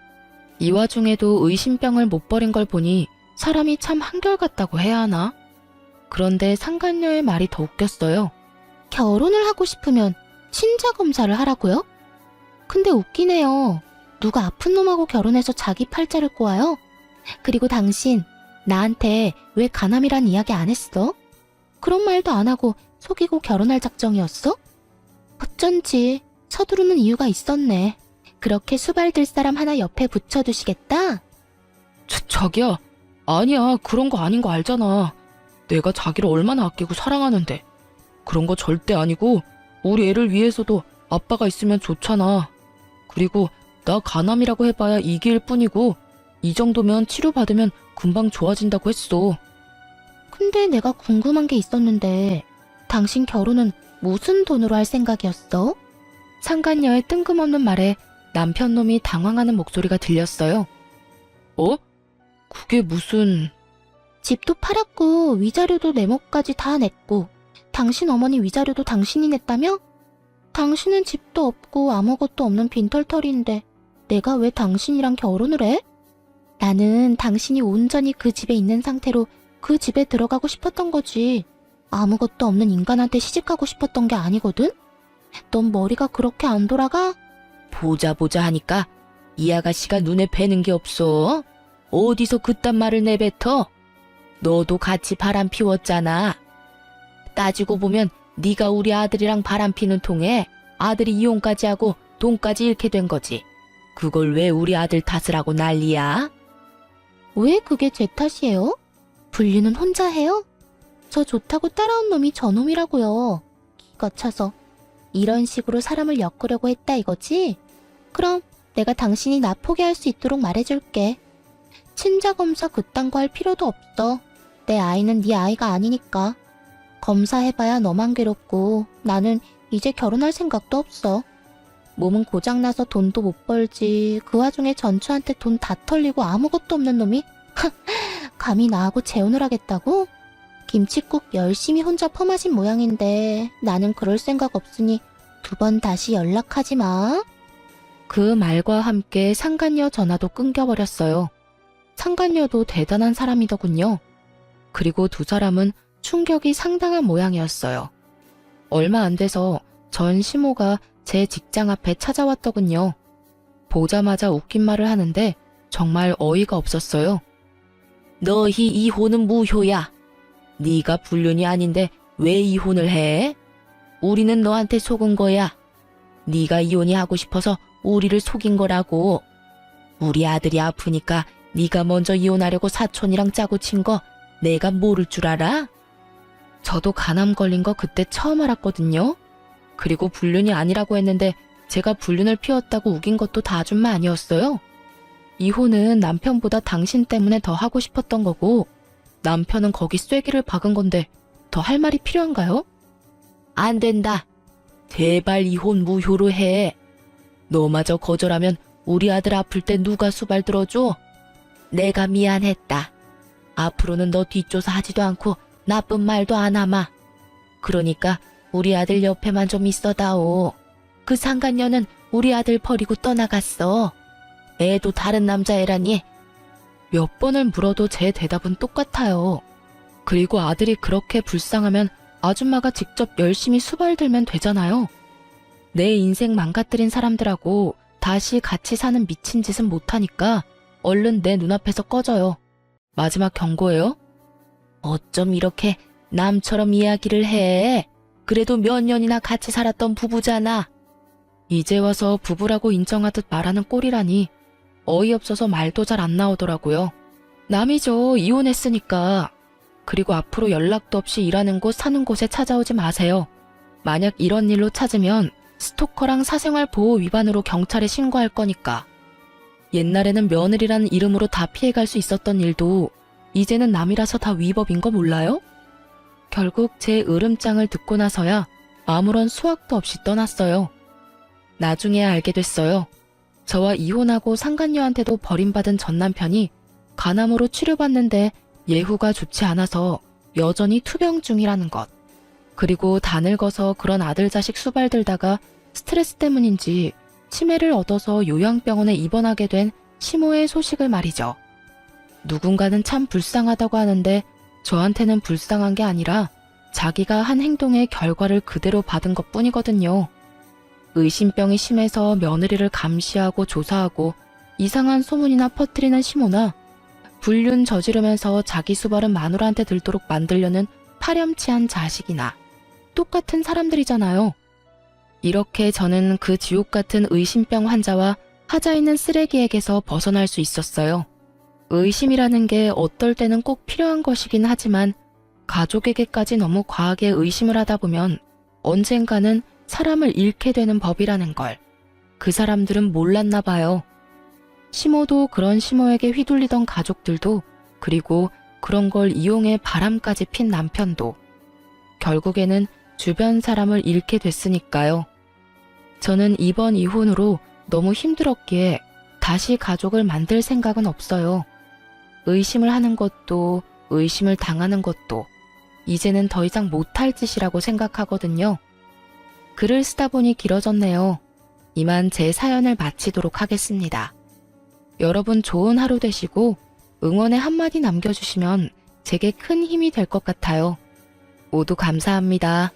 이 와중에도 의심병을 못 버린 걸 보니 사람이 참 한결같다고 해야 하나? 그런데 상간녀의 말이 더 웃겼어요. 결혼을 하고 싶으면 친자 검사를 하라고요? 근데 웃기네요. 누가 아픈 놈하고 결혼해서 자기 팔자를 꼬아요? 그리고 당신 나한테 왜 간암이란 이야기 안 했어? 그런 말도 안 하고 속이고 결혼할 작정이었어? 어쩐지 서두르는 이유가 있었네. 그렇게 수발들 사람 하나 옆에 붙여두시겠다? 자기야, 아니야. 그런 거 아닌 거 알잖아. 내가 자기를 얼마나 아끼고 사랑하는데. 그런 거 절대 아니고 우리 애를 위해서도 아빠가 있으면 좋잖아. 그리고 나 간암이라고 해봐야 2기일 뿐이고 이 정도면 치료받으면 금방 좋아진다고 했어. 근데 내가 궁금한 게 있었는데 당신 결혼은 무슨 돈으로 할 생각이었어? 상간녀의 뜬금없는 말에 남편 놈이 당황하는 목소리가 들렸어요. 어? 그게 무슨... 집도 팔았고 위자료도 내 몫까지 다 냈고 당신 어머니 위자료도 당신이 냈다며? 당신은 집도 없고 아무것도 없는 빈털터리인데 내가 왜 당신이랑 결혼을 해? 나는 당신이 온전히 그 집에 있는 상태로 그 집에 들어가고 싶었던 거지. 아무것도 없는 인간한테 시집가고 싶었던 게 아니거든? 넌 머리가 그렇게 안 돌아가? 보자 하니까 이 아가씨가 눈에 뵈는 게 없어. 어디서 그딴 말을 내뱉어? 너도 같이 바람 피웠잖아. 따지고 보면 네가 우리 아들이랑 바람 피는 통에 아들이 이혼까지 하고 돈까지 잃게 된 거지. 그걸 왜 우리 아들 탓을 하고 난리야? 왜 그게 제 탓이에요? 분류는 혼자 해요? 저 좋다고 따라온 놈이 저놈이라고요. 기가 차서. 이런 식으로 사람을 엮으려고 했다 이거지? 그럼 내가 당신이 나 포기할 수 있도록 말해줄게. 친자 검사 그딴 거 할 필요도 없어. 내 아이는 네 아이가 아니니까. 검사해봐야 너만 괴롭고 나는 이제 결혼할 생각도 없어. 몸은 고장나서 돈도 못 벌지. 그 와중에 전처한테 돈 다 털리고 아무것도 없는 놈이 감히 나하고 재혼을 하겠다고? 김칫국 열심히 혼자 퍼마신 모양인데 나는 그럴 생각 없으니 2번 다시 연락하지 마. 그 말과 함께 상간녀 전화도 끊겨버렸어요. 상간녀도 대단한 사람이더군요. 그리고 두 사람은 충격이 상당한 모양이었어요. 얼마 안 돼서 전 시모가 제 직장 앞에 찾아왔더군요. 보자마자 웃긴 말을 하는데 정말 어이가 없었어요. 너희 이혼은 무효야. 네가 불륜이 아닌데 왜 이혼을 해? 우리는 너한테 속은 거야. 네가 이혼이 하고 싶어서 우리를 속인 거라고. 우리 아들이 아프니까 네가 먼저 이혼하려고 사촌이랑 짜고 친 거 내가 모를 줄 알아? 저도 간암 걸린 거 그때 처음 알았거든요. 그리고 불륜이 아니라고 했는데 제가 불륜을 피웠다고 우긴 것도 다 아줌마 아니었어요. 이혼은 남편보다 당신 때문에 더 하고 싶었던 거고 남편은 거기 쐐기를 박은 건데 더 할 말이 필요한가요? 안 된다. 제발 이혼 무효로 해. 너마저 거절하면 우리 아들 아플 때 누가 수발 들어줘? 내가 미안했다. 앞으로는 너 뒷조사 하지도 않고 나쁜 말도 안 하마. 그러니까 우리 아들 옆에만 좀 있어다오. 그 상간녀는 우리 아들 버리고 떠나갔어. 애도 다른 남자애라니. 몇 번을 물어도 제 대답은 똑같아요. 그리고 아들이 그렇게 불쌍하면 아줌마가 직접 열심히 수발 들면 되잖아요. 내 인생 망가뜨린 사람들하고 다시 같이 사는 미친 짓은 못하니까 얼른 내 눈앞에서 꺼져요. 마지막 경고예요. 어쩜 이렇게 남처럼 이야기를 해. 그래도 몇 년이나 같이 살았던 부부잖아. 이제 와서 부부라고 인정하듯 말하는 꼴이라니 어이없어서 말도 잘 안 나오더라고요. 남이죠. 이혼했으니까. 그리고 앞으로 연락도 없이 일하는 곳 사는 곳에 찾아오지 마세요. 만약 이런 일로 찾으면 스토커랑 사생활 보호 위반으로 경찰에 신고할 거니까. 옛날에는 며느리라는 이름으로 다 피해갈 수 있었던 일도 이제는 남이라서 다 위법인 거 몰라요? 결국 제 으름장을 듣고 나서야 아무런 수확도 없이 떠났어요. 나중에 알게 됐어요. 저와 이혼하고 상간녀한테도 버림받은 전 남편이 간암으로 치료받는데 예후가 좋지 않아서 여전히 투병 중이라는 것. 그리고 다 늙어서 그런 아들 자식 수발 들다가 스트레스 때문인지 치매를 얻어서 요양병원에 입원하게 된 시모의 소식을 말이죠. 누군가는 참 불쌍하다고 하는데 저한테는 불쌍한 게 아니라 자기가 한 행동의 결과를 그대로 받은 것뿐이거든요. 의심병이 심해서 며느리를 감시하고 조사하고 이상한 소문이나 퍼뜨리는 시모나 불륜 저지르면서 자기 수발은 마누라한테 들도록 만들려는 파렴치한 자식이나 똑같은 사람들이잖아요. 이렇게 저는 그 지옥 같은 의심병 환자와 하자 있는 쓰레기에게서 벗어날 수 있었어요. 의심이라는 게 어떨 때는 꼭 필요한 것이긴 하지만 가족에게까지 너무 과하게 의심을 하다 보면 언젠가는 사람을 잃게 되는 법이라는 걸 그 사람들은 몰랐나 봐요. 시모도 그런 시모에게 휘둘리던 가족들도, 그리고 그런 걸 이용해 바람까지 핀 남편도 결국에는 주변 사람을 잃게 됐으니까요. 저는 이번 이혼으로 너무 힘들었기에 다시 가족을 만들 생각은 없어요. 의심을 하는 것도 의심을 당하는 것도 이제는 더 이상 못할 짓이라고 생각하거든요. 글을 쓰다 보니 길어졌네요. 이만 제 사연을 마치도록 하겠습니다. 여러분 좋은 하루 되시고 응원의 한마디 남겨주시면 제게 큰 힘이 될 것 같아요. 모두 감사합니다.